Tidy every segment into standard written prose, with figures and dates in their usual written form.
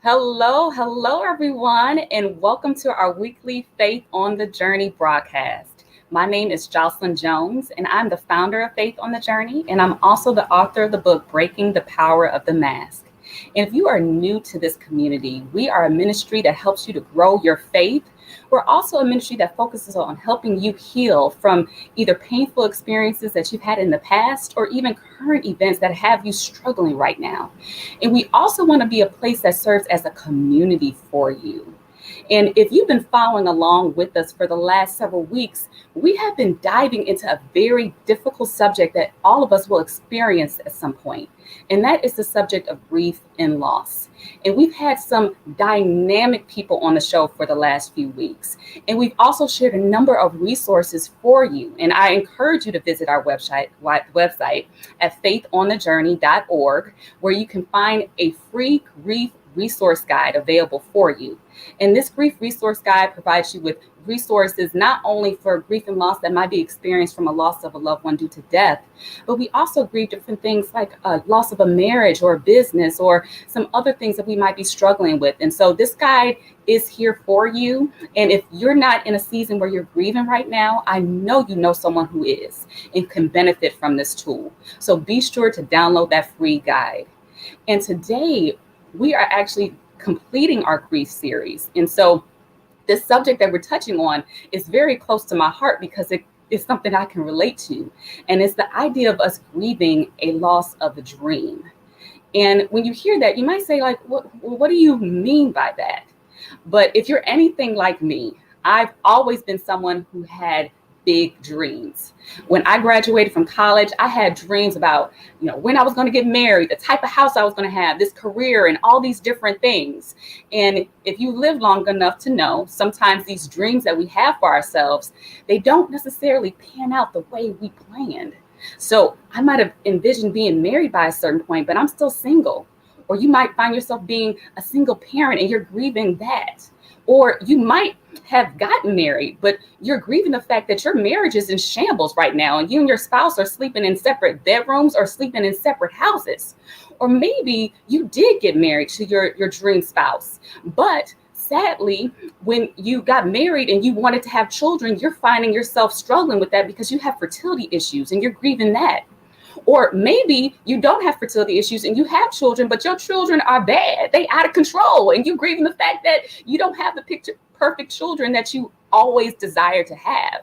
Hello, everyone, and welcome to our weekly Faith on the Journey broadcast. My name is Jocelyn Jones, and I'm the founder of Faith on the Journey, and I'm also the author of the book Breaking the Power of the Mask. And if you are new to this community, we are a ministry that helps you to grow your faith. We're also a ministry that focuses on helping you heal from either painful experiences that you've had in the past or even current events that have you struggling right now. And we also want to be a place that serves as a community for you. And if you've been following along with us for the last several weeks, we have been diving into a very difficult subject that all of us will experience at some point. And that is the subject of grief and loss. And we've had some dynamic people on the show for the last few weeks. And we've also shared a number of resources for you. And I encourage you to visit our website at faithonthejourney.org, where you can find a free grief resource guide available for you. And this grief resource guide provides you with resources not only for grief and loss that might be experienced from a loss of a loved one due to death, but we also grieve different things like a loss of a marriage or a business or some other things that we might be struggling with. And so this guide is here for you. And if you're not in a season where you're grieving right now, I know you know someone who is and can benefit from this tool. So be sure to download that free guide. And today we are actually completing our grief series. And so this subject that we're touching on is very close to my heart because it is something I can relate to. And it's the idea of us grieving a loss of a dream. And when you hear that, you might say, like, what do you mean by that? But if you're anything like me, I've always been someone who had big dreams. When I graduated from college, I had dreams about, when I was going to get married, the type of house I was going to have, this career, and all these different things. And if you live long enough to know, sometimes these dreams that we have for ourselves, they don't necessarily pan out the way we planned. So I might have envisioned being married by a certain point, but I'm still single. Or you might find yourself being a single parent and you're grieving that. Or you might have gotten married, but you're grieving the fact that your marriage is in shambles right now and you and your spouse are sleeping in separate bedrooms or sleeping in separate houses. Or maybe you did get married to your dream spouse, but sadly, when you got married and you wanted to have children, you're finding yourself struggling with that because you have fertility issues and you're grieving that. Or maybe you don't have fertility issues and you have children, but your children are bad. They out of control. And you grieving the fact that you don't have the picture perfect children that you always desire to have.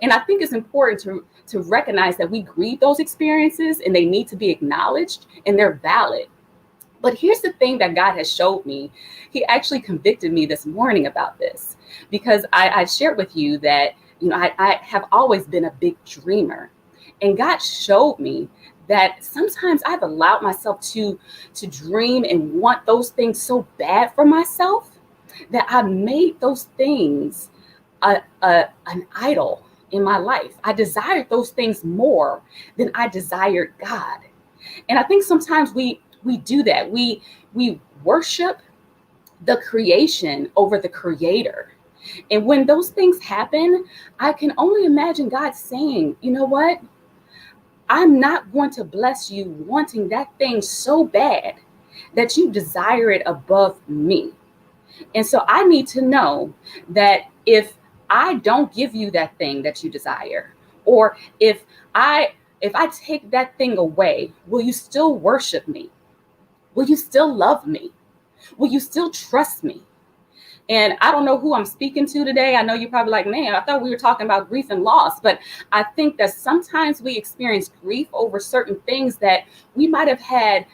And I think it's important to recognize that we grieve those experiences and they need to be acknowledged and they're valid. But here's the thing that God has showed me. He actually convicted me this morning about this because I shared with you that, I have always been a big dreamer. And God showed me that sometimes I've allowed myself to dream and want those things so bad for myself that I made those things an idol in my life. I desired those things more than I desired God. And I think sometimes we do that. We worship the creation over the creator. And when those things happen, I can only imagine God saying, you know what? I'm not going to bless you wanting that thing so bad that you desire it above me. And so I need to know that if I don't give you that thing that you desire, or if I take that thing away, will you still worship me? Will you still love me? Will you still trust me? And I don't know who I'm speaking to today. I know you're probably like, man, I thought we were talking about grief and loss. But I think that sometimes we experience grief over certain things that we might have had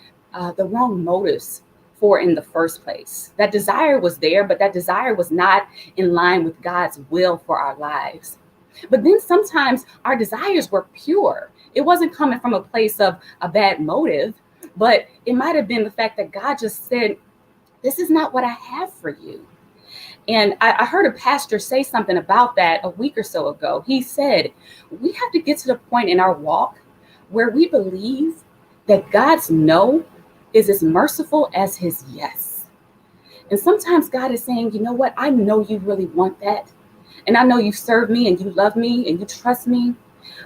the wrong motives for in the first place. That desire was there, but that desire was not in line with God's will for our lives. But then sometimes our desires were pure. It wasn't coming from a place of a bad motive, but it might have been the fact that God just said, this is not what I have for you. And I heard a pastor say something about that a week or so ago. He said, we have to get to the point in our walk where we believe that God's no is as merciful as his yes. And sometimes God is saying, you know what? I know you really want that. And I know you serve me and you love me and you trust me.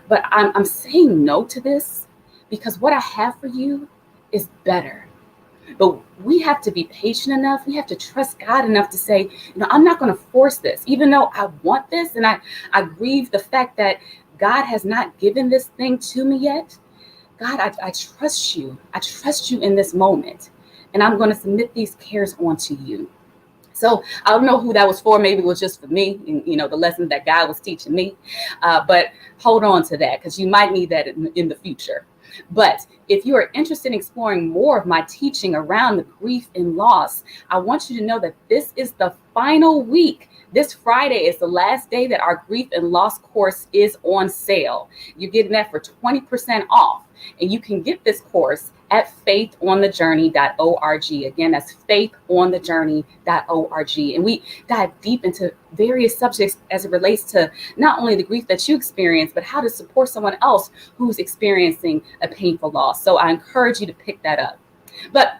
But I'm saying no to this because what I have for you is better. But we have to be patient enough. We have to trust God enough to say, I'm not going to force this, even though I want this. And I grieve the fact that God has not given this thing to me yet. God, I trust you. I trust you in this moment. And I'm going to submit these cares onto you. So I don't know who that was for. Maybe it was just for me, and, the lesson that God was teaching me. But hold on to that, because you might need that in the future. But if you are interested in exploring more of my teaching around the grief and loss, I want you to know that this is the final week. This Friday is the last day that our grief and loss course is on sale. You're getting that for 20% off. And you can get this course at faithonthejourney.org. Again, that's faithonthejourney.org. And we dive deep into various subjects as it relates to not only the grief that you experience, but how to support someone else who's experiencing a painful loss. So I encourage you to pick that up. But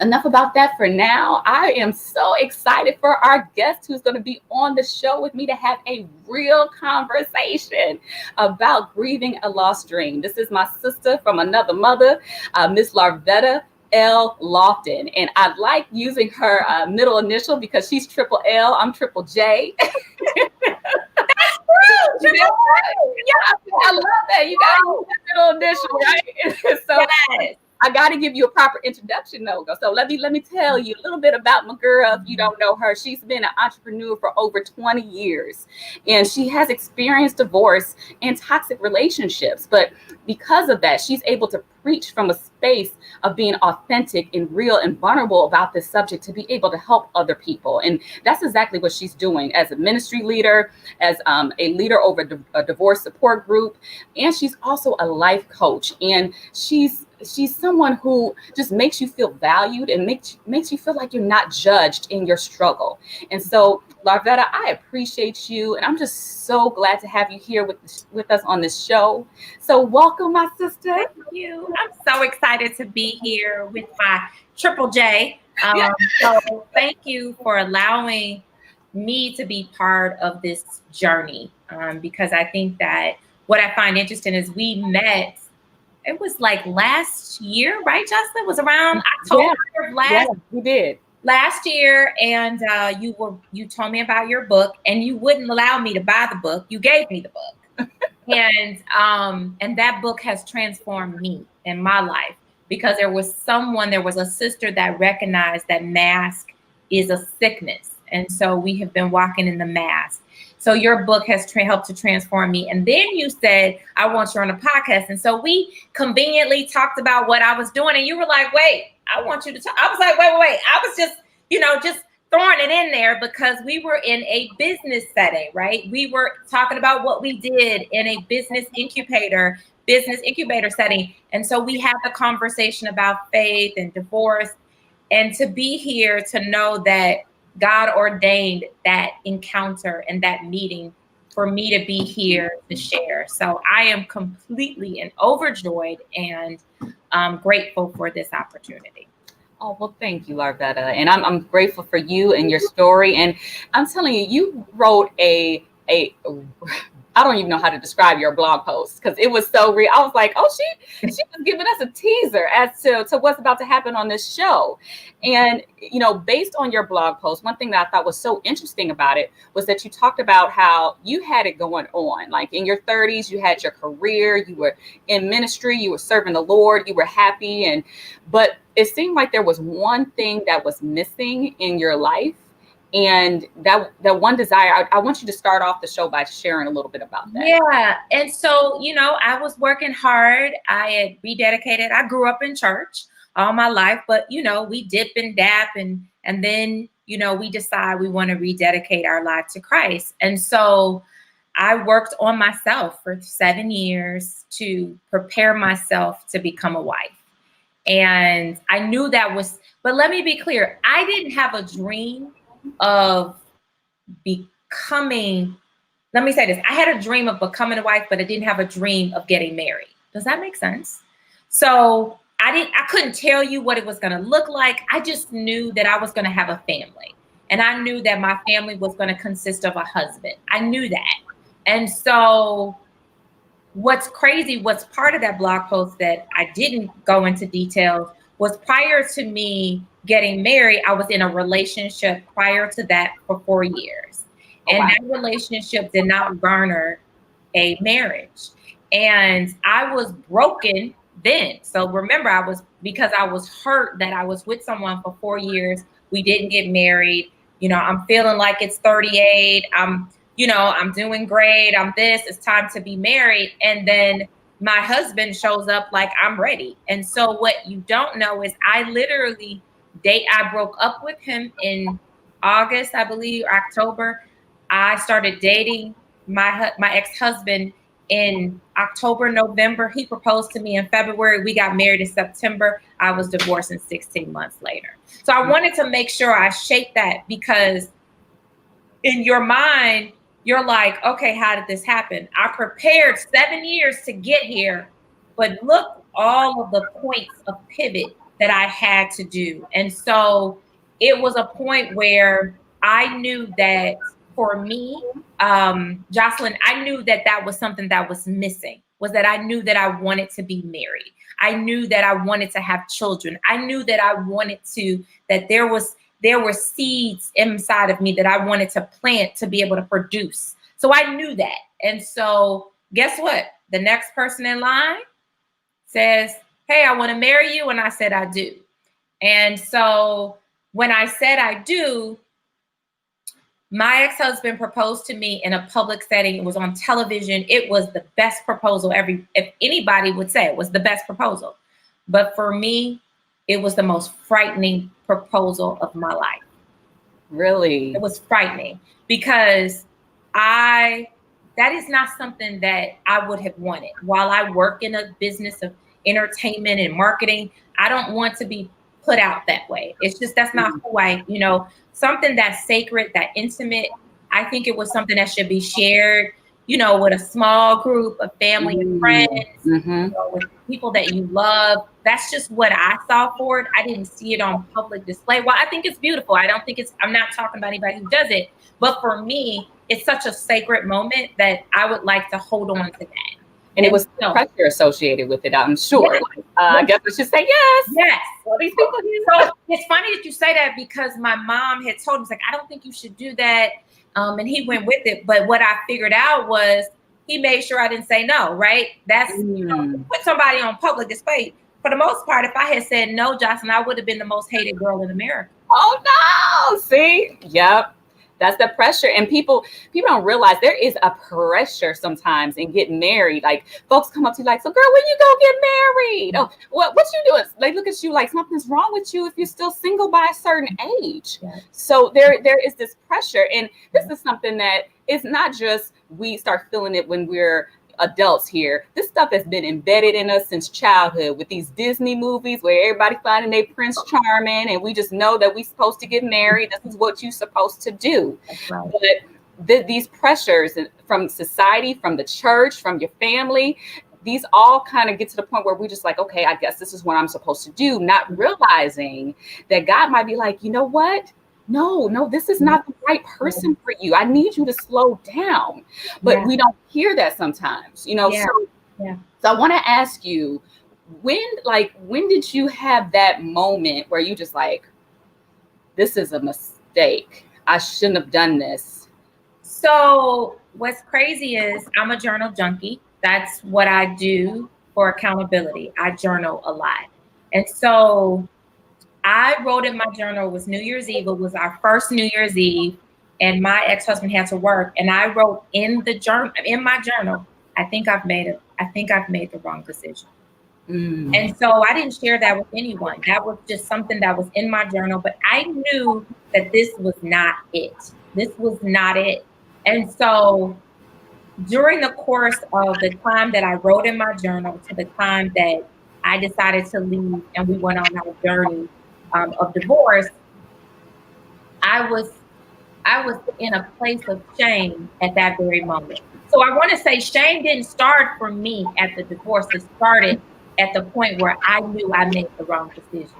enough about that for now. I am so excited for our guest who's going to be on the show with me to have a real conversation about grieving a lost dream. This is my sister from another mother, Miss Larvetta L. Lofton. And I like using her middle initial because she's Triple L. I'm Triple J. Yeah, I love that. You got to use that middle initial, right? So yes. I got to give you a proper introduction, though. So let me tell you a little bit about my girl. If you don't know her, she's been an entrepreneur for over 20 years, and she has experienced divorce and toxic relationships. But because of that, she's able to preach from a space of being authentic and real and vulnerable about this subject to be able to help other people. And that's exactly what she's doing as a ministry leader, as a leader over a divorce support group. And she's also a life coach. And she's someone who just makes you feel valued and makes you feel like you're not judged in your struggle. And so, Larvetta, I appreciate you, and I'm just so glad to have you here with us on this show. So welcome, my sister. Thank you. I'm so excited to be here with my Triple J. So thank you for allowing me to be part of this journey, because I think that what I find interesting is we met. It was like last year, right, Justin? It was around October of last year, and you told me about your book, and you wouldn't allow me to buy the book. You gave me the book, and that book has transformed me in my life, because there was a sister that recognized that mask is a sickness, and so we have been walking in the mask. So your book has helped to transform me. And then you said, I want you on a podcast. And so we conveniently talked about what I was doing. And you were like, wait, I want you to talk. I was like, wait. I was just throwing it in there because we were in a business setting, right? We were talking about what we did in a business incubator setting. And so we had the conversation about faith and divorce. And to be here to know that God ordained that encounter and that meeting for me to be here to share. So I am completely and overjoyed and grateful for this opportunity. Oh, well, thank you, Larvetta. And I'm grateful for you and your story. And I'm telling you, you wrote I don't even know how to describe your blog post because it was so real. I was like, oh, she was giving us a teaser as to what's about to happen on this show. And, based on your blog post, one thing that I thought was so interesting about it was that you talked about how you had it going on. Like in your 30s, you had your career, you were in ministry, you were serving the Lord, you were happy. But it seemed like there was one thing that was missing in your life. And that one desire, I want you to start off the show by sharing a little bit about that. Yeah. And so, I was working hard. I had rededicated. I grew up in church all my life, but, we dip and dap and then, we decide we want to rededicate our life to Christ. And so I worked on myself for 7 years to prepare myself to become a wife. And I knew but let me be clear. I didn't have a dream of becoming, let me say this. I had a dream of becoming a wife, but I didn't have a dream of getting married. Does that make sense? So I couldn't tell you what it was going to look like. I just knew that I was going to have a family. And I knew that my family was going to consist of a husband. I knew that. And so what's crazy, what's part of that blog post that I didn't go into details was prior to me getting married, I was in a relationship prior to that for 4 years. And that relationship did not garner a marriage. And I was broken then. So remember, because I was hurt that I was with someone for 4 years. We didn't get married. I'm feeling like it's 38. I'm doing great. It's time to be married. And then my husband shows up like I'm ready. And so what you don't know is I broke up with him in August, I believe, October. I started dating my ex-husband in October, November. He proposed to me in February. We got married in September. I was divorced in 16 months later. So I wanted to make sure I shaped that, because in your mind, you're like, okay, how did this happen? I prepared 7 years to get here, but look, all of the points of pivot that I had to do. And so it was a point where I knew that for me, Jocelyn, I knew that was something that was missing, was that I knew that I wanted to be married. I knew that I wanted to have children. I knew that that there were seeds inside of me that I wanted to plant to be able to produce. So I knew that. And so guess what? The next person in line says, hey, I want to marry you. And I said, I do. And so when I said I do, my ex-husband proposed to me in a public setting. It was on television. It was the best proposal if anybody would say it was the best proposal. But for me, it was the most frightening proposal of my life. Really? It was frightening because that is not something that I would have wanted. While I work in a business of entertainment and marketing, I don't want to be put out that way. It's just, that's not who something that's sacred, that intimate. I think it was something that should be shared, with a small group of family and friends, with people that you love. That's just what I saw for it. I didn't see it on public display. Well, I think it's beautiful. I'm not talking about anybody who does it, but for me, it's such a sacred moment that I would like to hold on to that. And it was pressure associated with it, I'm sure. Yes. I guess we should say yes. Yes. Well, these people. So it's funny that you say that, because my mom had told him, like, I don't think you should do that. And he went with it. But what I figured out was he made sure I didn't say no, right? That's, put somebody on public display. For the most part, if I had said no, Jocelyn, I would have been the most hated girl in America. Oh, no. See? Yep. That's the pressure. And people don't realize there is a pressure sometimes in getting married. Like, folks come up to you like, so girl, when you go get married? Oh, what you doing? They look at you like something's wrong with you if you're still single by a certain age. Yeah. So there is this pressure. And this is something that is not just we start feeling it when we're adults here. This stuff has been embedded in us since childhood with these Disney movies where everybody finding their Prince Charming, and we just know that we're supposed to get married. This is what you're supposed to do. Right. But these pressures from society, from the church, from your family, these all kind of get to the point where we're just like, okay, I guess this is what I'm supposed to do, not realizing that God might be like, you know what? No, this is not the right person for you. I need you to slow down. But we don't hear that sometimes, So I want to ask you, when did you have that moment where you just like, this is a mistake. I shouldn't have done this. So what's crazy is I'm a journal junkie. That's what I do for accountability. I journal a lot. And so I wrote in my journal, it was New Year's Eve. It was our first New Year's Eve, and my ex-husband had to work. And I wrote in my journal, I think I've made the wrong decision. And so I didn't share that with anyone. That was just something that was in my journal. But I knew that this was not it. This was not it. And so during the course of the time that I wrote in my journal to the time that I decided to leave and we went on our journey of divorce, I was in a place of shame at that very moment. So I want to say shame didn't start for me at the divorce. It started at the point where I knew I made the wrong decision.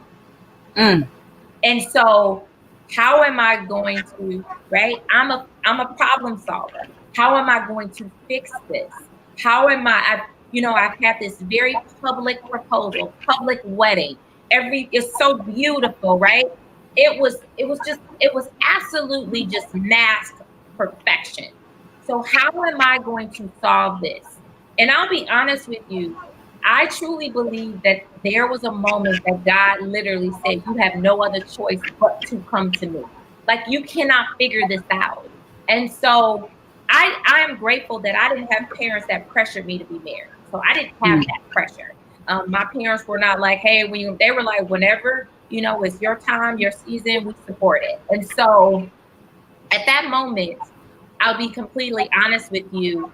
And so how am I going to, right? I'm a problem solver. How am I going to fix this? How am I've had this very public proposal, public wedding. It's so beautiful, right? It was absolutely just masked perfection. So how am I going to solve this? And I'll be honest with you, I truly believe that there was a moment that God literally said, you have no other choice but to come to me. Like, you cannot figure this out. And so I am grateful that I didn't have parents that pressured me to be married. So I didn't have that pressure. My parents were not like, hey, they were like, whenever, it's your time, your season, we support it. And so at that moment, I'll be completely honest with you.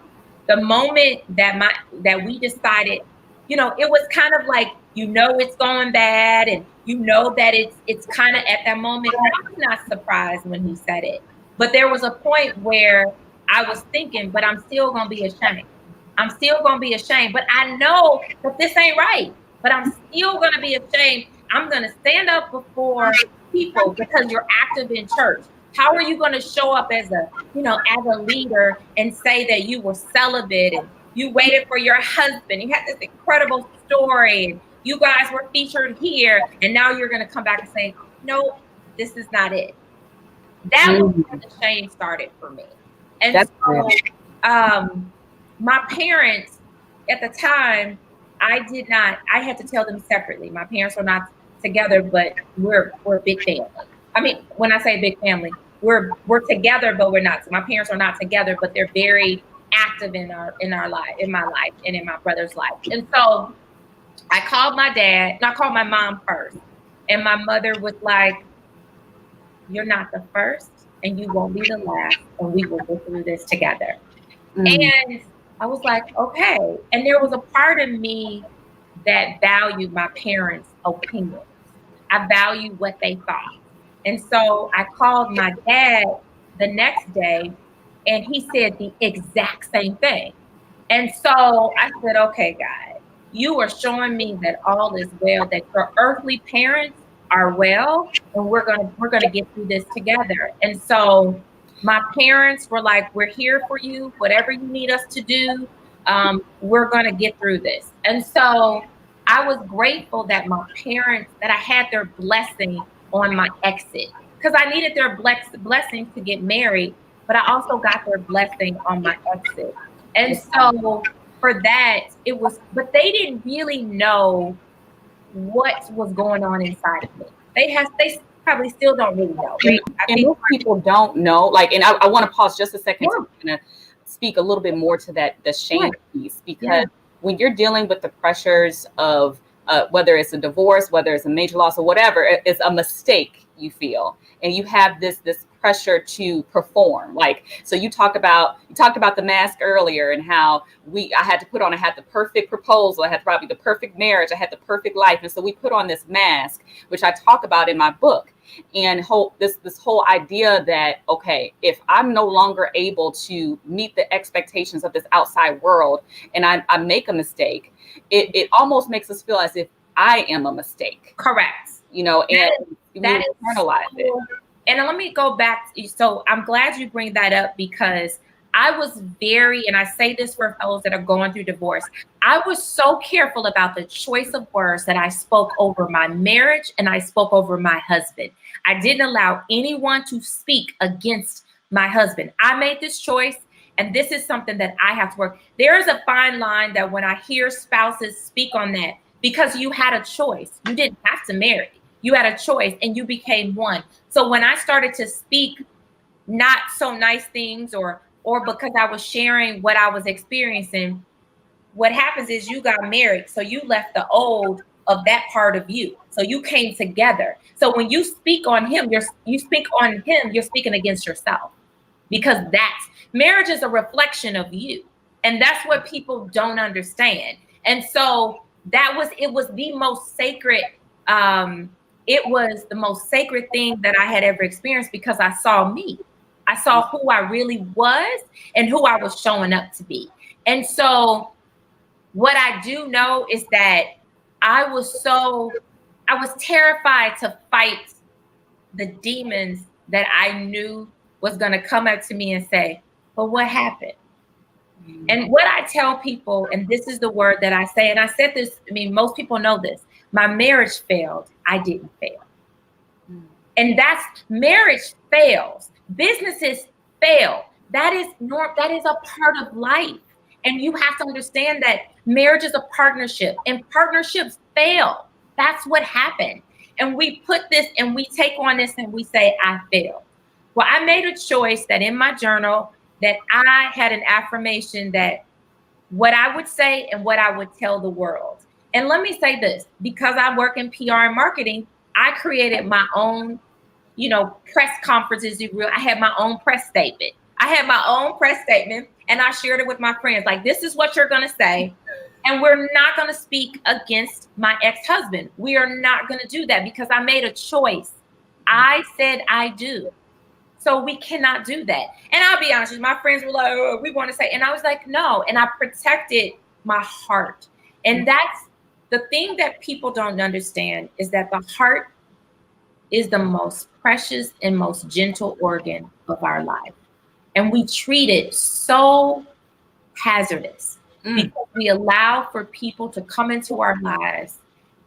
The moment that we decided, it was kind of like, it's going bad, and that it's kind of at that moment. I was not surprised when he said it, but there was a point where I was thinking, but I'm still gonna be ashamed. I'm still gonna be ashamed, but I know that this ain't right. But I'm still gonna be ashamed. I'm gonna stand up before people because you're active in church. How are you going to show up as a leader and say that you were celibate and you waited for your husband? You had this incredible story, and you guys were featured here, and now you're going to come back and say, no, this is not it. That was where the shame started for me. And my parents at the time, I had to tell them separately. My parents were not together, but we're a big family. I mean, when I say big family, we're together, but we're not. So my parents are not together, but they're very active in our life, in my life, and in my brother's life. And so I called my dad, and I called my mom first. And my mother was like, you're not the first, and you won't be the last, and we will go through this together. And I was like, okay. And there was a part of me that valued my parents' opinions. I valued what they thought. And so I called my dad the next day, and he said the exact same thing. And so I said, okay, God, you are showing me that all is well, that your earthly parents are well, and we're gonna get through this together. And so my parents were like, we're here for you, whatever you need us to do, we're gonna get through this. And so I was grateful that that I had their blessing on my exit, because I needed their blessing to get married, but I also got their blessing on my exit. And so for that, but they didn't really know what was going on inside of me. They probably still don't really know. Right? And most people don't know. Like, and I want to pause just a second to kind of speak a little bit more to the shame piece, because when you're dealing with the pressures of whether it's a divorce, whether it's a major loss, or whatever, it's a mistake you feel, and you have this pressure to perform. Like, so you talked about the mask earlier, and how I had the perfect proposal, I had probably the perfect marriage, I had the perfect life, and so we put on this mask, which I talk about in my book. And this whole idea that, okay, if I'm no longer able to meet the expectations of this outside world, and I make a mistake, it almost makes us feel as if I am a mistake. Correct. And that is internalize it. And let me go back. So I'm glad you bring that up, because I was and I say this for fellows that are going through divorce, I was so careful about the choice of words that I spoke over my marriage and I spoke over my husband. I didn't allow anyone to speak against my husband. I made this choice, and this is something that I have to work. There is a fine line that when I hear spouses speak on that, because you had a choice, you didn't have to marry. You had a choice, and you became one. So when I started to speak not so nice things, or because I was sharing what I was experiencing, what happens is you got married. So you left the old of that part of you. So you came together. So when you speak on him, you're speaking against yourself, because marriage is a reflection of you. And that's what people don't understand. And so it was the most sacred, it was the most sacred thing that I had ever experienced, because I saw me. I saw who I really was and who I was showing up to be. And so what I do know is that I was terrified to fight the demons that I knew was going to come up to me and say, but what happened? And what I tell people, and this is the word that I say, and I said this, most people know this. My marriage failed. I didn't fail. Mm. And that's, marriage fails. Businesses fail. That is a part of life. And you have to understand that marriage is a partnership, and partnerships fail. That's what happened. And we put this and we take on this and we say, I failed. Well, I made a choice that in my journal that I had an affirmation that what I would say and what I would tell the world. And let me say this, because I work in PR and marketing, I created my own, press conferences. I had my own press statement. And I shared it with my friends. Like, this is what you're going to say. And we're not going to speak against my ex-husband. We are not going to do that because I made a choice. I said I do. So we cannot do that. And I'll be honest, my friends were like, oh, we want to say, and I was like, no. And I protected my heart. And that's the thing that people don't understand, is that the heart is the most precious and most gentle organ of our life. And we treat it so hazardous because we allow for people to come into our lives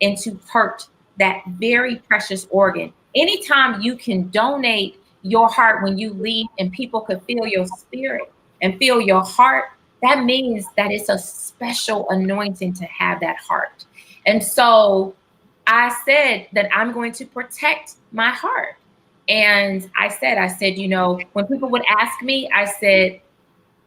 and to hurt that very precious organ. Anytime you can donate your heart when you leave and people could feel your spirit and feel your heart, that means that it's a special anointing to have that heart. And so I said that I'm going to protect my heart. And I said, when people would ask me, I said,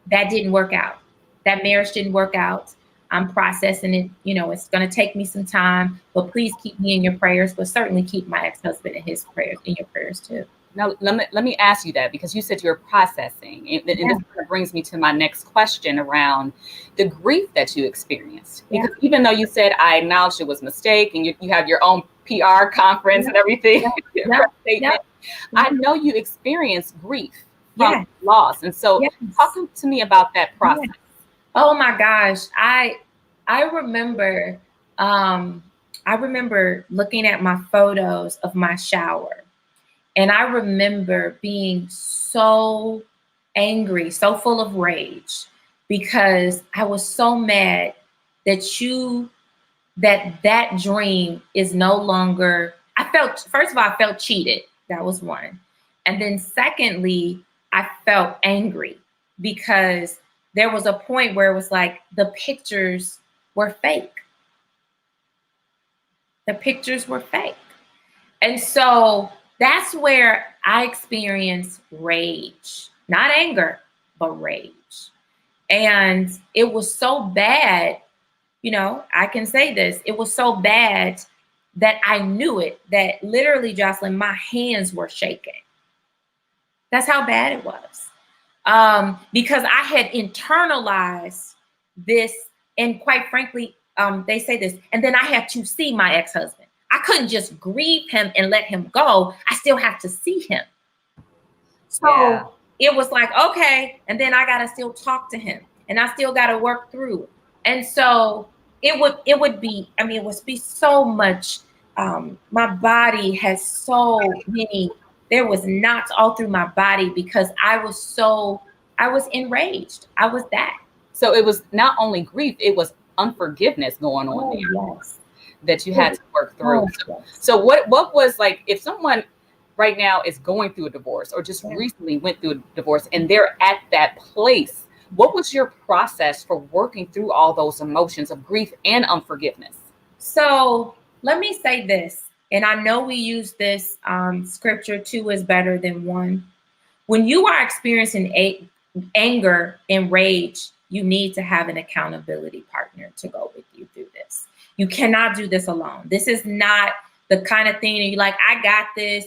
that didn't work out. That marriage didn't work out. I'm processing it. It's going to take me some time, but please keep me in your prayers, but certainly keep my ex-husband in his prayers, in your prayers too. Now, let me ask you that, because you said you're processing. And this kind of brings me to my next question around the grief that you experienced. Because even though you said, I acknowledged it was a mistake, and you have your own PR conference and everything, I know you experienced grief from loss. And so talk to me about that process. Oh my gosh. I remember, looking at my photos of my shower. And I remember being so angry, so full of rage, because I was so mad that that dream is no longer, first of all, I felt cheated. That was one. And then secondly, I felt angry because there was a point where it was like the pictures were fake. The pictures were fake. And so that's where I experienced rage, not anger, but rage. And it was so bad, I can say this, it was so bad that I knew it, that literally, Jocelyn, my hands were shaking. That's how bad it was. Because I had internalized this, and quite frankly, they say this, and then I had to see my ex-husband. I couldn't just grieve him and let him go. I still have to see him. So it was like, okay. And then I got to still talk to him, and I still got to work through. And so it would be so much. My body has so many, there was knots all through my body because I was enraged. I was that. So it was not only grief, it was unforgiveness going on there. Yes. That you had to work through. So what was, like, if someone right now is going through a divorce or just recently went through a divorce and they're at that place, what was your process for working through all those emotions of grief and unforgiveness? So let me say this, and I know we use this scripture, 2 is better than 1. When you are experiencing anger and rage, you need to have an accountability partner to go with you through this. You cannot do this alone. This is not the kind of thing that you're like, I got this.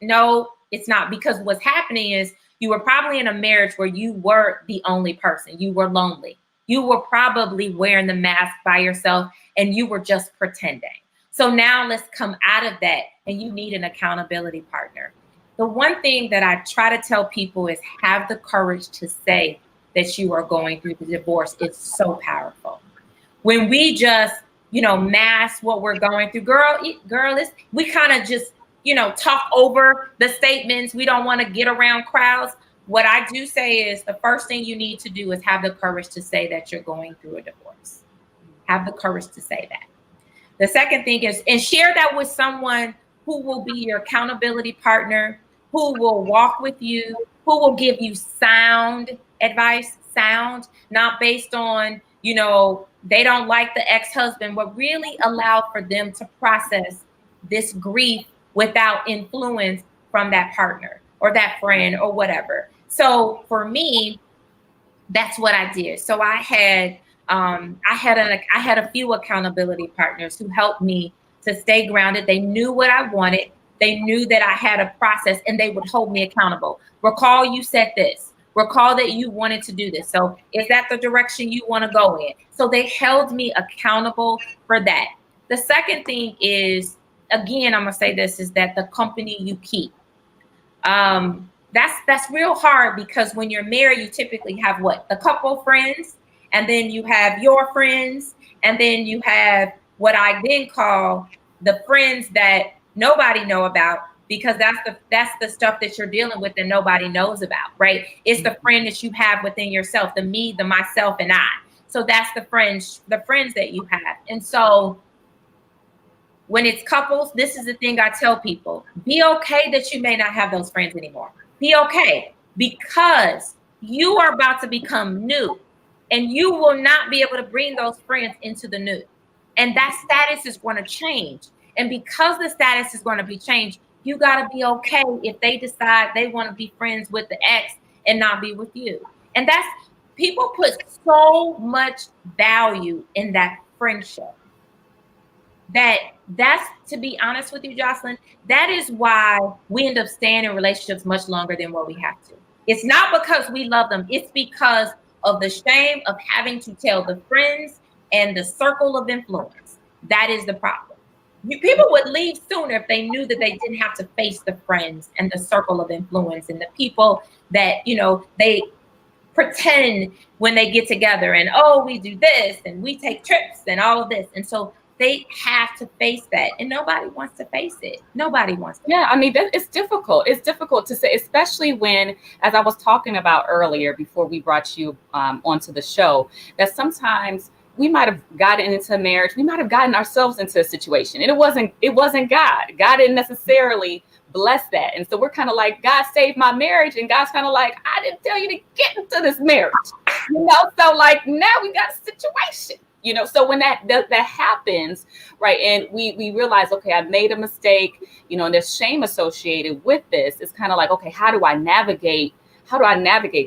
No, it's not. Because what's happening is you were probably in a marriage where you were the only person. You were lonely. You were probably wearing the mask by yourself and you were just pretending. So now let's come out of that, and you need an accountability partner. The one thing that I try to tell people is have the courage to say that you are going through the divorce. It's so powerful. When we just mask what we're going through, girl, we kind of just, talk over the statements. We don't want to get around crowds. What I do say is the first thing you need to do is have the courage to say that you're going through a divorce. Have the courage to say that. The second thing is, and share that with someone who will be your accountability partner, who will walk with you, who will give you sound advice, not based on, they don't like the ex-husband, but really allow for them to process this grief without influence from that partner or that friend or whatever. So for me, that's what I did. So I had a few accountability partners who helped me to stay grounded. They knew what I wanted. They knew that I had a process, and they would hold me accountable. Recall you said this. Recall that you wanted to do this. So is that the direction you want to go in? So they held me accountable for that. The second thing is, again, I'm gonna say this, is that the company you keep. That's real hard, because when you're married, you typically have what? A couple friends, and then you have your friends, and then you have what I then call the friends that nobody know about, because that's the stuff that you're dealing with that nobody knows about, right? It's the friend that you have within yourself, the me, the myself, and I. So that's the friends that you have. And so when it's couples, this is the thing I tell people: be okay that you may not have those friends anymore. Be okay, because you are about to become new, and you will not be able to bring those friends into the new. And that status is going to change. And because the status is going to be changed, you got to be okay if they decide they want to be friends with the ex and not be with you. And people put so much value in that friendship. That's, to be honest with you, Jocelyn, that is why we end up staying in relationships much longer than what we have to. It's not because we love them. It's because of the shame of having to tell the friends and the circle of influence. That is the problem. People would leave sooner if they knew that they didn't have to face the friends and the circle of influence and the people that, they pretend when they get together and, oh, we do this and we take trips and all of this. And so they have to face that, and nobody wants to face it. Nobody wants to. Yeah, I mean, it's difficult. It's difficult to say, especially when, as I was talking about earlier before we brought you onto the show, that sometimes we might have gotten into a marriage, we might have gotten ourselves into a situation, and it wasn't God. God didn't necessarily bless that, and so we're kind of like, God saved my marriage, and God's kind of like, I didn't tell you to get into this marriage, So like now we got a situation. So when that happens, right, and we realize, okay, I made a mistake, and there's shame associated with this. It's kind of like, okay, how do I navigate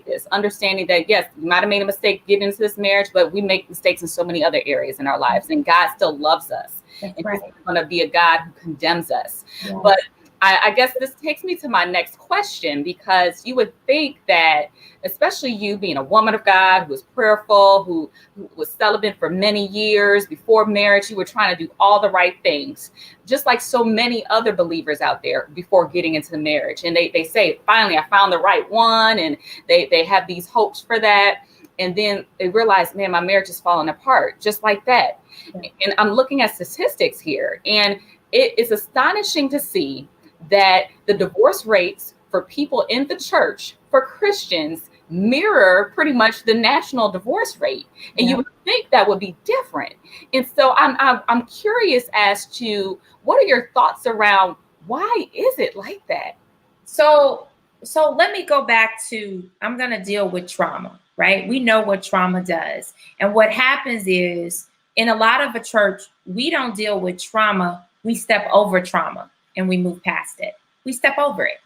this? Understanding that, yes, we might have made a mistake getting into this marriage, but we make mistakes in so many other areas in our lives, and God still loves us. That's and right. He's going to be a God who condemns us. Yeah. But I guess this takes me to my next question, because you would think that, especially you being a woman of God who was prayerful, who was celibate for many years before marriage, you were trying to do all the right things, just like so many other believers out there before getting into the marriage. And they say, finally, I found the right one. And they have these hopes for that. And then they realize, man, my marriage is falling apart just like that. Yeah. And I'm looking at statistics here, and it is astonishing to see that the divorce rates for people in the church, for Christians, mirror pretty much the national divorce rate. And you would think that would be different. And so I'm curious as to, what are your thoughts around, why is it like that? So let me go back to, I'm going to deal with trauma, right? We know what trauma does. And what happens is, in a lot of a church, we don't deal with trauma. We step over trauma and we move past it. We step over it.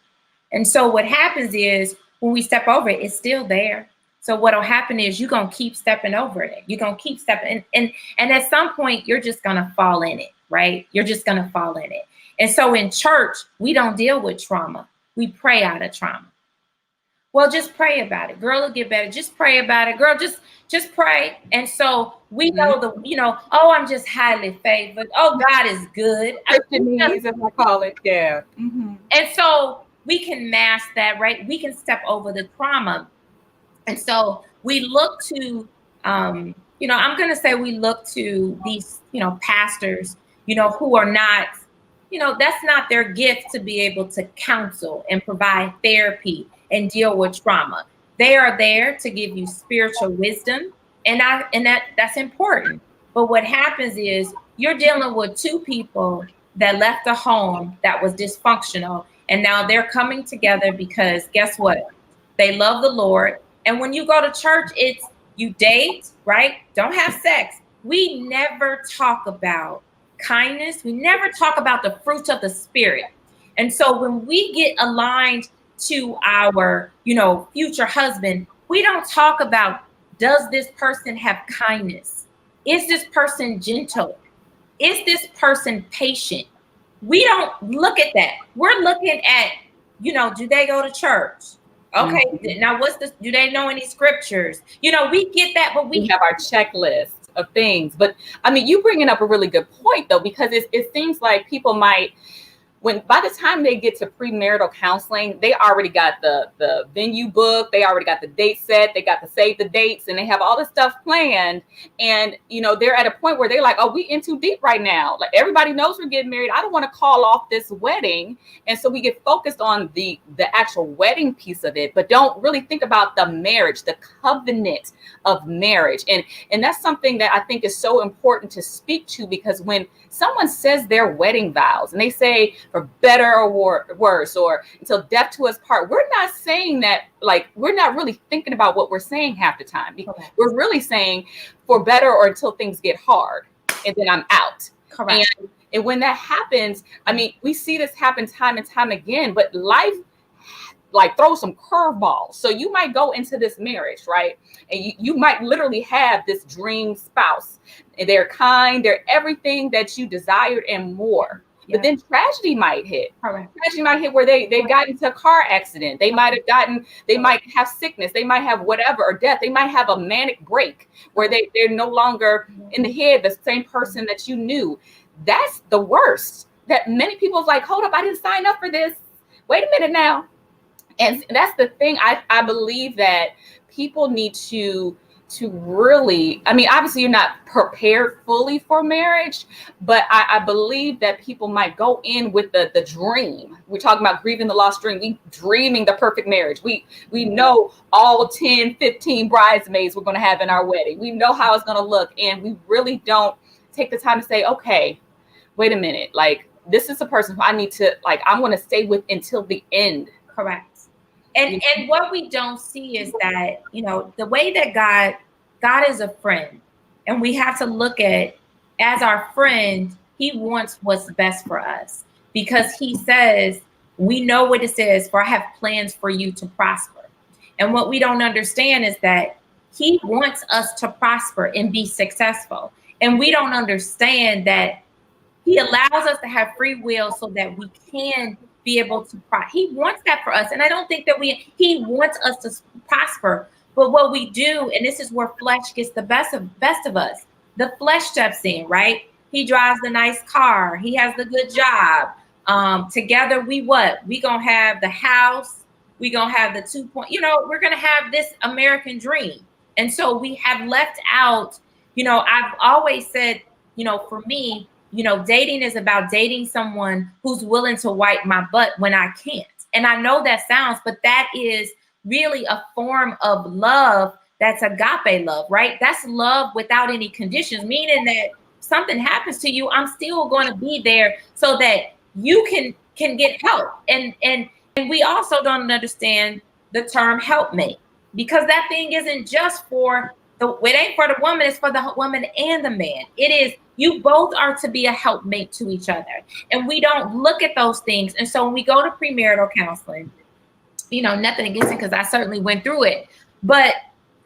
And so what happens is, when we step over it, it's still there. So what'll happen is, you're going to keep stepping over it. You're going to keep stepping. And at some point, you're just going to fall in it, right? You're just going to fall in it. And so in church, we don't deal with trauma. We pray out of trauma. Well, just pray about it. Girl, it'll get better. Just pray about it. Girl, just pray. And so we know oh, I'm just highly favored. Oh, God is good. Christianese, as I call it. Yeah. Mm-hmm. And so we can mask that, right? We can step over the trauma. And so we look to, I'm going to say we look to these, pastors, who are not, that's not their gift to be able to counsel and provide therapy and deal with trauma. They are there to give you spiritual wisdom, and that's important. But what happens is, you're dealing with two people that left a home that was dysfunctional, and now they're coming together because guess what? They love the Lord. And when you go to church, it's you date, right? Don't have sex. We never talk about kindness. We never talk about the fruits of the spirit. And so when we get aligned to our, future husband, we don't talk about, does this person have kindness? Is this person gentle? Is this person patient? We don't look at that. We're looking at, do they go to church? Okay, now what's this? Do they know any scriptures? We get that, but we have our checklist of things. But I mean, you bringing up a really good point though, because it seems like people might, by the time they get to premarital counseling, they already got the venue book, they already got the date set, they got the save the dates, and they have all this stuff planned. And they're at a point where they're like, oh, we in too deep right now. Like, everybody knows we're getting married. I don't want to call off this wedding. And so we get focused on the actual wedding piece of it, but don't really think about the marriage, the covenant of marriage. And that's something that I think is so important to speak to, because when someone says their wedding vows and they say for better or worse, or until death to us part, we're not saying that, like, we're not really thinking about what we're saying half the time. Correct. We're really saying for better or until things get hard, and then I'm out. Correct. And when that happens, I mean, we see this happen time and time again, but life like throw some curveballs. So you might go into this marriage, right? And you might literally have this dream spouse. And they're kind, they're everything that you desired and more. Yeah. But then tragedy might hit. Correct. Tragedy might hit where they got into a car accident. They might have sickness. They might have whatever, or death. They might have a manic break where they're no longer in the head, the same person that you knew. That's the worst. That many people's like, hold up, I didn't sign up for this. Wait a minute now. And that's the thing. I believe that people need to really, I mean, obviously you're not prepared fully for marriage, but I believe that people might go in with the dream. We're talking about grieving the lost dream. We dreaming the perfect marriage. We know all 10, 15 bridesmaids we're going to have in our wedding. We know how it's going to look. And we really don't take the time to say, okay, wait a minute. Like, this is a person who I need to, like, I'm going to stay with until the end. Correct. And what we don't see is that, the way that God is a friend, and we have to look at, as our friend, he wants what's best for us, because he says, we know what it says, for I have plans for you to prosper. And what we don't understand is that he wants us to prosper and be successful. And we don't understand that he allows us to have free will so that we can be able to prosper. He wants that for us. And I don't think that he wants us to prosper. But what we do, and this is where flesh gets the best of us, the flesh steps in, right? He drives the nice car. He has the good job. Together, we going to have the house. We going to have the 2 point, we're going to have this American dream. And so we have left out, I've always said, for me, dating is about dating someone who's willing to wipe my butt when I can't. And I know that sounds, but that is really a form of love. That's agape love, right? That's love without any conditions, meaning that something happens to you, I'm still going to be there so that you can get help. And we also don't understand the term helpmate, because that thing isn't just it ain't for the woman, it's for the woman and the man. It is, you both are to be a helpmate to each other. And we don't look at those things. And so when we go to premarital counseling, nothing against it, because I certainly went through it. But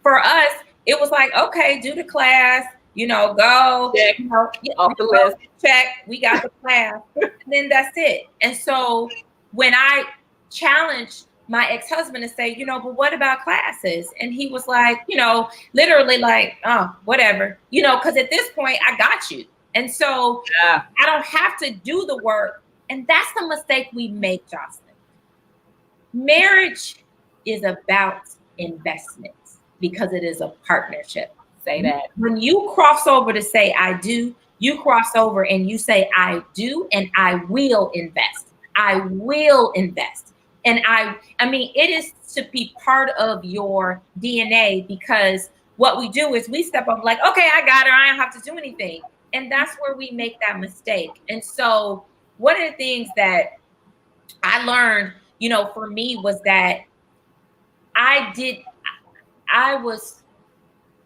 for us, it was like, okay, do the class, go. Check, off the list. Check, we got the class. And then that's it. And so when I challenged my ex-husband to say, but what about classes? And he was like, literally like, oh, whatever, because at this point I got you. And so I don't have to do the work. And that's the mistake we make, Jocelyn. Marriage is about investments, because it is a partnership. Say that. When you cross over to say, I do, you cross over and you say, I do, and I will invest. I will invest. And I mean, it is to be part of your DNA, because what we do is we step up like, okay, I got her. I don't have to do anything. And that's where we make that mistake. And so one of the things that I learned, for me was that I was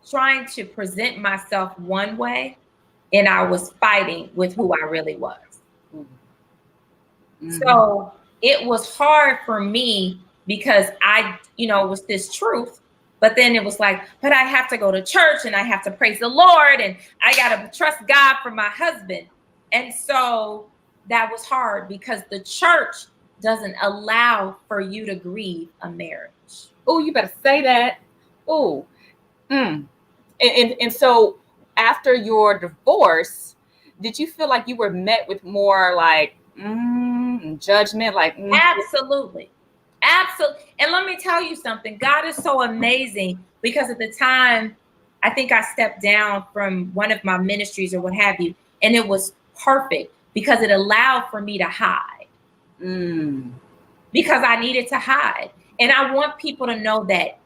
trying to present myself one way, and I was fighting with who I really was. Mm-hmm. So it was hard for me because it was this truth, but then it was like, but I have to go to church and I have to praise the Lord and I got to trust God for my husband. And so that was hard because the church doesn't allow for you to grieve a marriage. Oh, you better say that. Oh, and so after your divorce, did you feel like you were met with more like judgment? Like Absolutely. And let me tell you something. God is so amazing because at the time, I think I stepped down from one of my ministries or what have you, and it was perfect because it allowed for me to hide. Because I needed to hide. And I want people to know that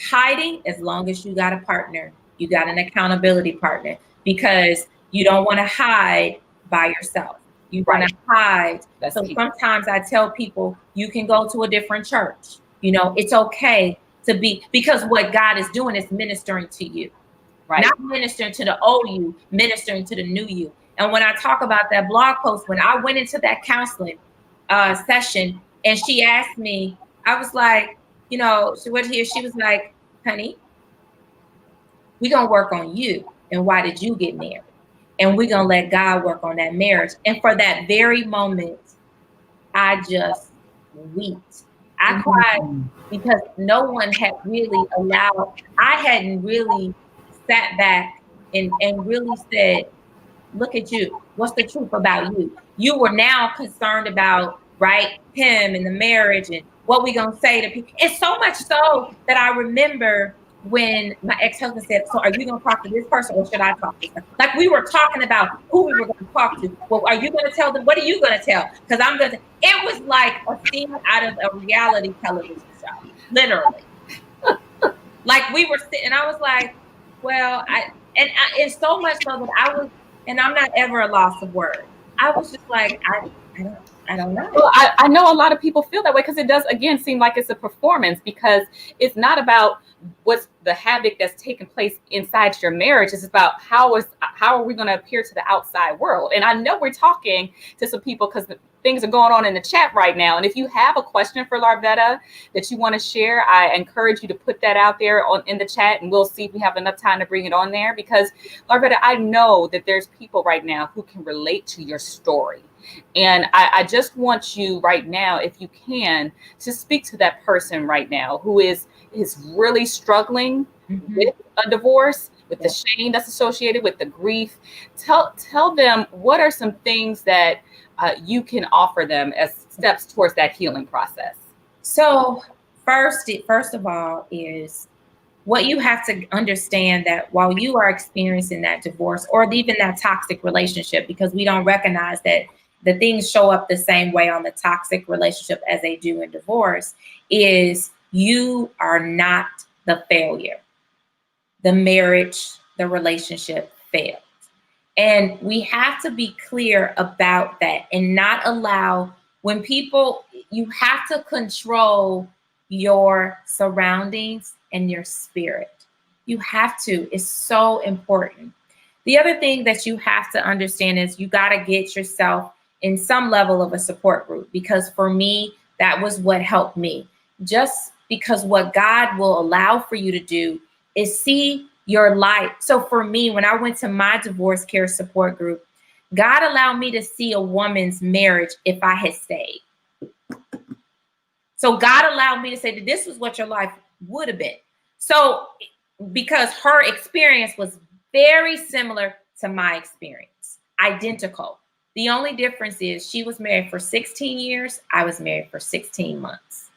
hiding, as long as you got a partner, you got an accountability partner, because you don't want to hide by yourself. You want to hide. So sometimes I tell people, you can go to a different church. It's okay to be, because what God is doing is ministering to you. Right. Not ministering to the old you, ministering to the new you. And when I talk about that blog post, when I went into that counseling session and she asked me, I was like, she was like, honey, we're going to work on you. And why did you get married? And we're going to let God work on that marriage. And for that very moment, I just wept. I cried because no one had really I hadn't really sat back and really said, look at you. What's the truth about you? You were now concerned about, him and the marriage and what we going to say to people. It's so much so that I remember when my ex-husband said, so are you going to talk to this person or should I talk to this person? Like we were talking about who we were going to talk to. Well, are you going to tell them? What are you going to tell? Because I'm going to. It was like a scene out of a reality television show, literally. Like we were sitting, and I was like, well, it's so much so that I was, and I'm not ever a loss of words. I was just like, I don't know. Well, I know a lot of people feel that way because it does, again, seem like it's a performance because it's not about what's the havoc that's taking place inside your marriage. It's about how are we going to appear to the outside world. And I know we're talking to some people because things are going on in the chat right now. And if you have a question for Larvetta that you want to share, I encourage you to put that out there in the chat, and we'll see if we have enough time to bring it on there. Because Larvetta, I know that there's people right now who can relate to your story. And I just want you right now, if you can, to speak to that person right now who is really struggling with a divorce, with the shame that's associated with the grief. Tell them what are some things that you can offer them as steps towards that healing process. So first of all is what you have to understand, that while you are experiencing that divorce or even that toxic relationship, because we don't recognize that the things show up the same way on the toxic relationship as they do in divorce, is you are not the failure. The marriage, the relationship failed. And we have to be clear about that and not allow you have to control your surroundings and your spirit. You have to. It's so important. The other thing that you have to understand is you got to get yourself in some level of a support group, because for me, that was what helped me. Just because what God will allow for you to do is see your life. So for me, when I went to my divorce care support group, God allowed me to see a woman's marriage if I had stayed. So God allowed me to say that this is what your life would have been. So because her experience was very similar to my experience, identical. The only difference is she was married for 16 years. I was married for 16 months.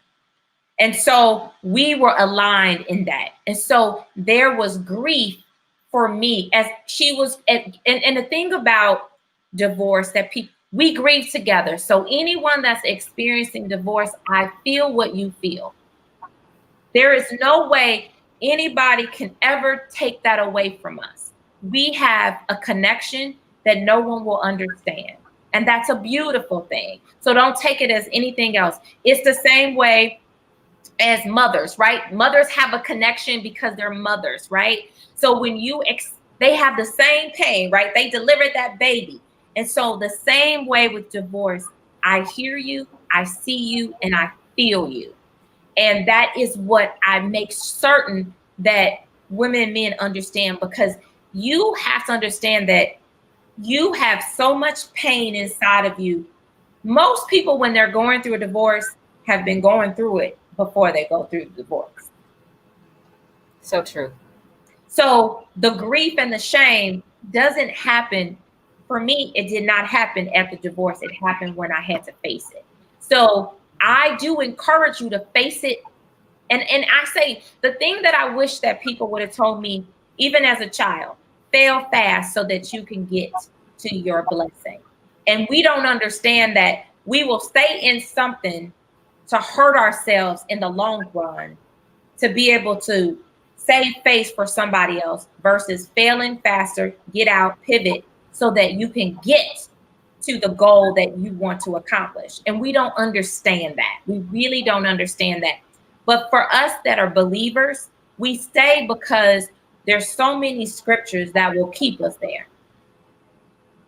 And so we were aligned in that. And so there was grief for me as she was. And the thing about divorce that we grieve together. So anyone that's experiencing divorce, I feel what you feel. There is no way anybody can ever take that away from us. We have a connection. that no one will understand. And that's a beautiful thing. So don't take it as anything else. It's the same way as mothers, right? Mothers have a connection because they're mothers, right? So when they have the same pain, right? They delivered that baby. And so the same way with divorce, I hear you, I see you, and I feel you. And that is what I make certain that women and men understand, because you have to understand that you have so much pain inside of you. Most people, when they're going through a divorce, have been going through it before they go through the divorce. So true. So the grief and the shame doesn't happen. For me, it did not happen at the divorce. It happened when I had to face it. So I do encourage you to face it. And I say, the thing that I wish that people would have told me, even as a child, fail fast so that you can get to your blessing. And we don't understand that we will stay in something to hurt ourselves in the long run, to be able to save face for somebody else, versus failing faster, get out, pivot, so that you can get to the goal that you want to accomplish. And we don't understand that. We really don't understand that. But for us that are believers, we stay because there's so many scriptures that will keep us there.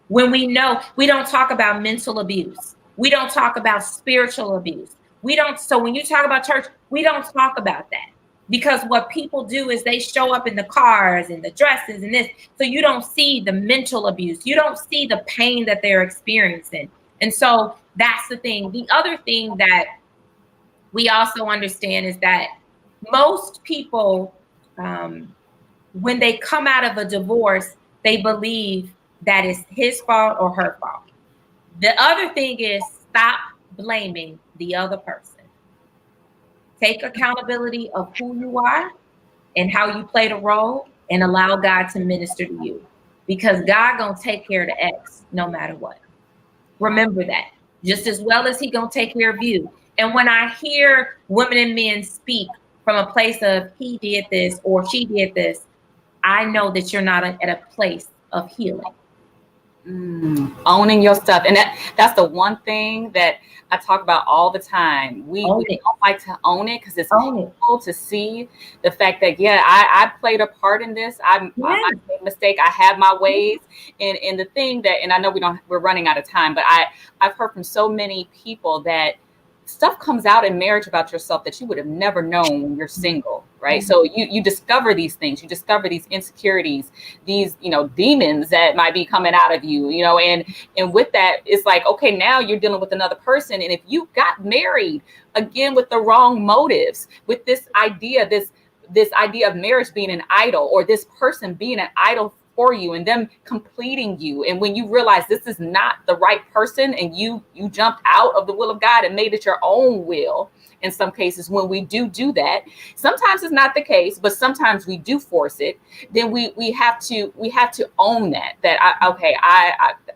When we know, we don't talk about mental abuse. We don't talk about spiritual abuse. So when you talk about church, we don't talk about that, because what people do is they show up in the cars and the dresses and this. So you don't see the mental abuse. You don't see the pain that they're experiencing. And so that's the thing. The other thing that we also understand is that most people, when they come out of a divorce, they believe that it's his fault or her fault. The other thing is, stop blaming the other person. Take accountability of who you are and how you played a role, and allow God to minister to you, because God gonna take care of the ex no matter what. Remember that, just as well as he gonna take care of you. And when I hear women and men speak from a place of he did this or she did this, I know that you're not at a place of healing. Owning your stuff. And that's the one thing that I talk about all the time. We don't like to own it, because it's painful to see the fact that, I played a part in this. I made a mistake. I have my ways. And the thing that, and I know we're running out of time, but I've heard from so many people that stuff comes out in marriage about yourself that you would have never known when you're single, right? So you discover these things, you discover these insecurities, these, demons that might be coming out of you, and with that, it's like, okay, now you're dealing with another person. And if you got married again with the wrong motives, with this idea of marriage being an idol, or this person being an idol for you and them completing you, and when you realize this is not the right person, and you jumped out of the will of God and made it your own will, in some cases, when we do that, sometimes it's not the case, but sometimes we do force it, then we have to own that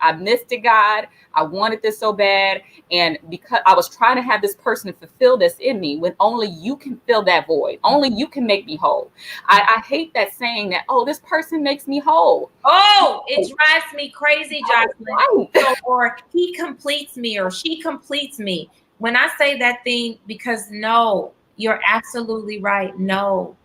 I missed it, God. I wanted this so bad, and because I was trying to have this person fulfill this in me, when only you can fill that void, only you can make me whole. I hate that saying that, this person makes me whole. It drives me crazy, Jocelyn. So, or he completes me, or she completes me. When I say that thing, because no, you're absolutely right. No,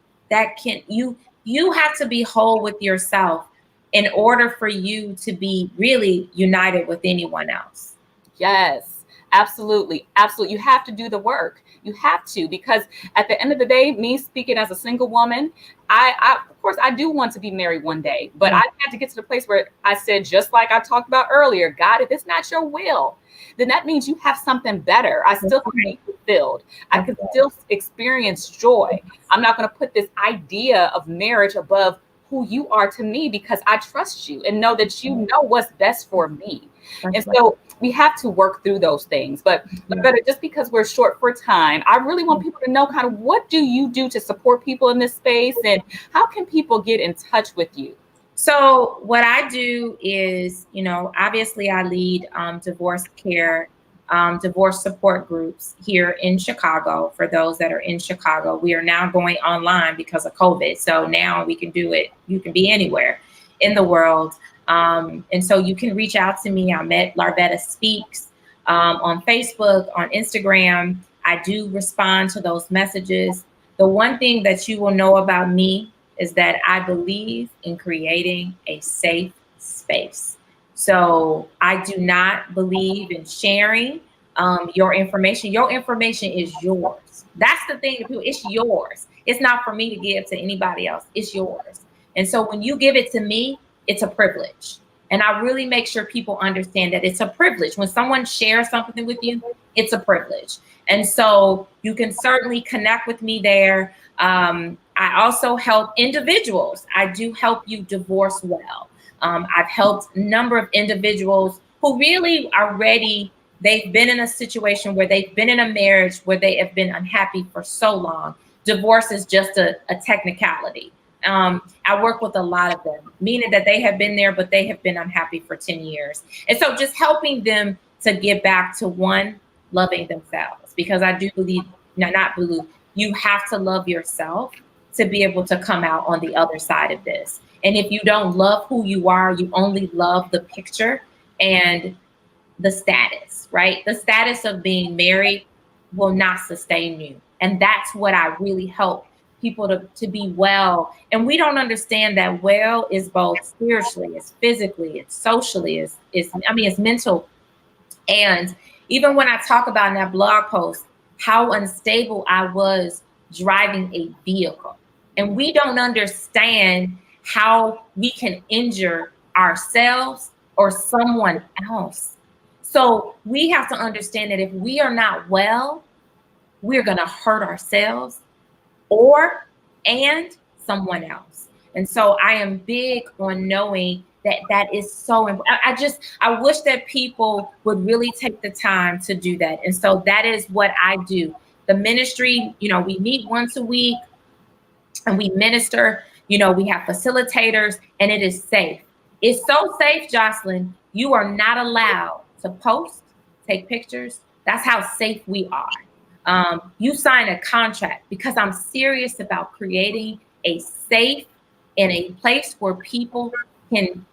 you have to be whole with yourself in order for you to be really united with anyone else. Yes, absolutely. Absolutely. You have to do the work. You have to, because at the end of the day, me speaking as a single woman, I of course, I do want to be married one day, but I had to get to the place where I said, just like I talked about earlier, God, if it's not your will, then that means you have something better. I still can be fulfilled. I can still experience joy. I'm not going to put this idea of marriage above who you are to me, because I trust you and know that you know what's best for me. And so we have to work through those things. But just because we're short for time, I really want people to know kind of, what do you do to support people in this space, and how can people get in touch with you? So what I do is, obviously I lead divorce care, divorce support groups here in Chicago. For those that are in Chicago, we are now going online because of COVID. So now we can do it. You can be anywhere in the world. And so you can reach out to me. I'm at Larvetta Speaks on Facebook, on Instagram. I do respond to those messages. The one thing that you will know about me is that I believe in creating a safe space. So I do not believe in sharing your information. Your information is yours. That's the thing. It's yours. It's not for me to give to anybody else. It's yours. And so when you give it to me, it's a privilege. And I really make sure people understand that it's a privilege. When someone shares something with you, it's a privilege. And so you can certainly connect with me there. I also help individuals. I do help you divorce well. I've helped a number of individuals who really are ready. They've been in a situation where they've been in a marriage where they have been unhappy for so long. Divorce is just a technicality. I work with a lot of them, meaning that they have been there, but they have been unhappy for 10 years. And so just helping them to get back to one, loving themselves, because I do believe, not believe, you have to love yourself to be able to come out on the other side of this. And if you don't love who you are, you only love the picture and the status, right? The status of being married will not sustain you. And that's what I really help people to be well. And we don't understand that well is both spiritually, it's physically, it's socially, it's mental. And even when I talk about in that blog post, how unstable I was driving a vehicle. And we don't understand how we can injure ourselves or someone else. So we have to understand that if we are not well, we're going to hurt ourselves and someone else. And so I am big on knowing that is so important. I wish that people would really take the time to do that. And so that is what I do. The ministry, we meet once a week and we minister, we have facilitators, and it is safe. It's so safe, Jocelyn. You are not allowed to post, take pictures. That's how safe we are. You sign a contract because I'm serious about creating a safe and a place where people can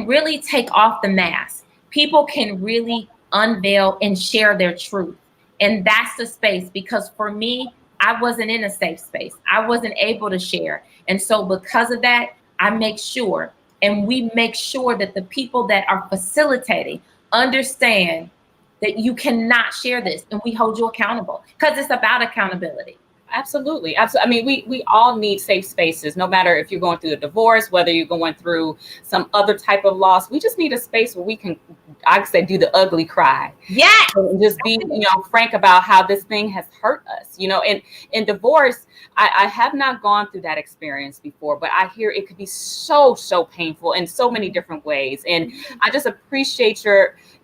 really take off the mask. People can really unveil and share their truth. And that's the space, because for me, I wasn't in a safe space. I wasn't able to share. And so because of that, I make sure, and we make sure that the people that are facilitating understand that you cannot share this, and we hold you accountable, because it's about accountability. Absolutely. I mean, we all need safe spaces, no matter if you're going through a divorce, whether you're going through some other type of loss. We just need a space where we can, I would say, do the ugly cry. Yeah. And just be, frank about how this thing has hurt us, and in divorce, I have not gone through that experience before, but I hear it could be so painful in so many different ways. And I just appreciate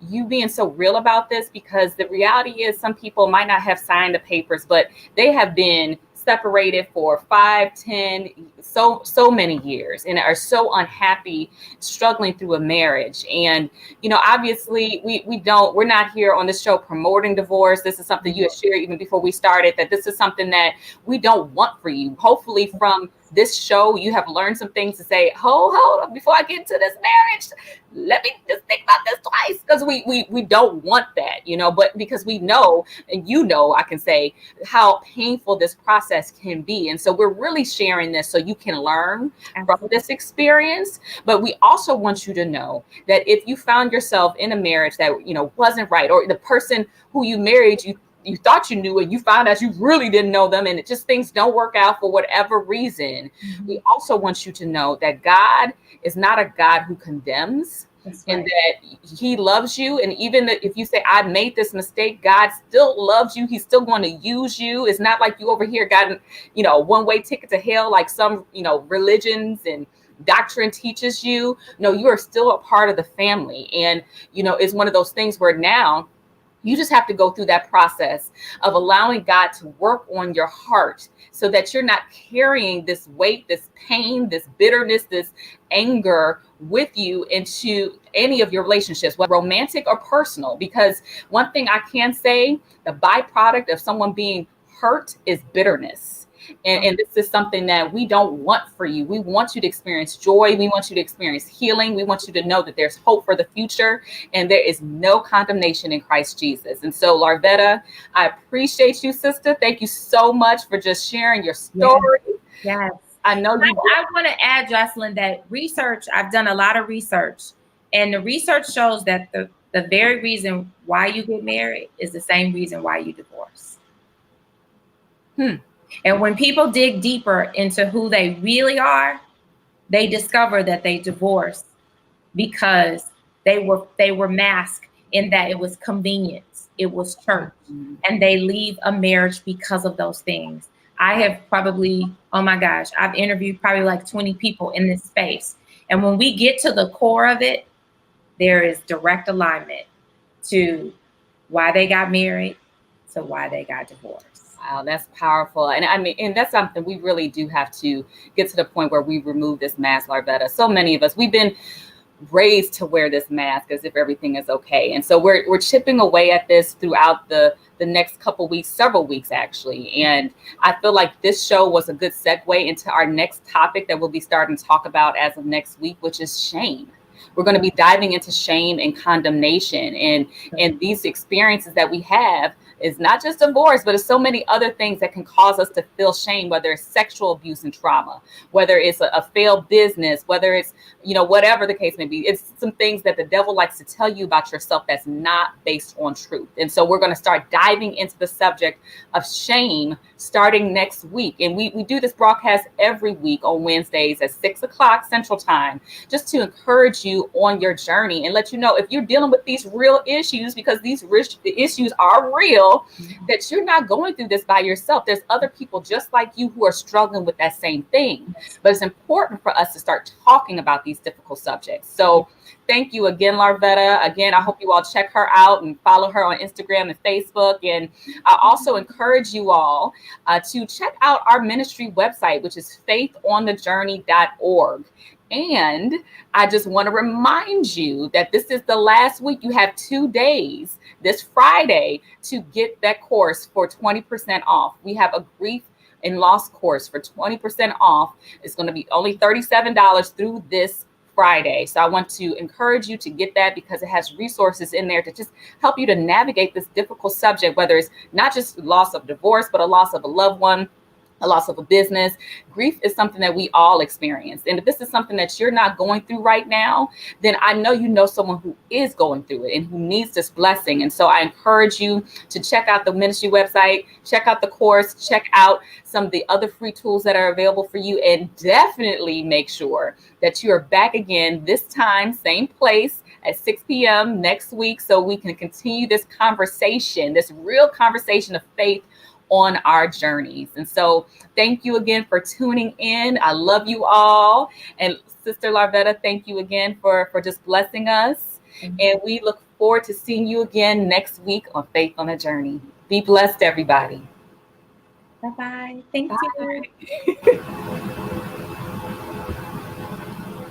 you being so real about this, because the reality is some people might not have signed the papers, but they have been separated for 5, 10, so many years, and are so unhappy, struggling through a marriage. And obviously we're not here on this show promoting divorce. This is something you had shared even before we started, that this is something that we don't want for you. Hopefully from this show you have learned some things to say, hold on, before I get into this marriage, let me just think about this twice, because we don't want that, but because we know, and I can say how painful this process can be. And so we're really sharing this so you can learn from this experience. But we also want you to know that if you found yourself in a marriage that wasn't right, or the person who you married, you thought you knew, and you found out you really didn't know them, and things don't work out for whatever reason. Mm-hmm. We also want you to know that God is not a God who condemns. Right. And that he loves you. And even if you say, I made this mistake, God still loves you. He's still going to use you. It's not like you over here got, one-way ticket to hell, like some, religions and doctrine teaches you. No, you are still a part of the family. And, it's one of those things where now you just have to go through that process of allowing God to work on your heart, so that you're not carrying this weight, this pain, this bitterness, this anger with you into any of your relationships, whether romantic or personal. Because one thing I can say, the byproduct of someone being hurt is bitterness. And this is something that we don't want for you. We want you to experience joy. We want you to experience healing. We want you to know that there's hope for the future and there is no condemnation in Christ Jesus. And so, Larvetta, I appreciate you, sister. Thank you so much for just sharing your story. Yes. I know you. I want to add, Jocelyn, that research, I've done a lot of research, and the research shows that the very reason why you get married is the same reason why you divorce. And when people dig deeper into who they really are, they discover that they divorced because they were masked in that it was convenience, it was church, and they leave a marriage because of those things. I have probably, oh my gosh, I've interviewed probably like 20 people in this space. And when we get to the core of it, there is direct alignment to why they got married, to why they got divorced. Wow, that's powerful. And I mean, and that's something we really do have to get to the point where we remove this mask, Larvetta. So many of us, we've been raised to wear this mask as if everything is okay. And so we're chipping away at this throughout the next couple weeks, several weeks actually. And I feel like this show was a good segue into our next topic that we'll be starting to talk about as of next week, which is shame. We're going to be diving into shame and condemnation and these experiences that we have. Is not just divorce, but it's so many other things that can cause us to feel shame, whether it's sexual abuse and trauma, whether it's a failed business, whether it's, whatever the case may be. It's some things that the devil likes to tell you about yourself that's not based on truth. And so we're going to start diving into the subject of shame starting next week. And we do this broadcast every week on Wednesdays at 6:00 Central Time, just to encourage you on your journey and let you know if you're dealing with these real issues, because these issues are real, that you're not going through this by yourself. There's other people just like you who are struggling with that same thing. But it's important for us to start talking about these difficult subjects. So thank you again, Larvetta. Again, I hope you all check her out and follow her on Instagram and Facebook. And I also encourage you all to check out our ministry website, which is faithonthejourney.org. And I just want to remind you that this is the last week. You have 2 days this Friday to get that course for 20% off. We have a grief and loss course for 20% off. It's going to be only $37 through this Friday. So I want to encourage you to get that because it has resources in there to just help you to navigate this difficult subject, whether it's not just loss of divorce, but a loss of a loved one, a loss of a business. Grief is something that we all experience. And if this is something that you're not going through right now, then I know you know someone who is going through it and who needs this blessing. And so I encourage you to check out the ministry website, check out the course, check out some of the other free tools that are available for you, and definitely make sure that you are back again this time, same place at 6 p.m. next week, so we can continue this conversation, this real conversation of faith on our journeys. And so thank you again for tuning in. I love you all. And Sister Larvetta, thank you again for just blessing us. Mm-hmm. And we look forward to seeing you again next week on Faith on the Journey. Be blessed, everybody. Bye-bye. Thank you.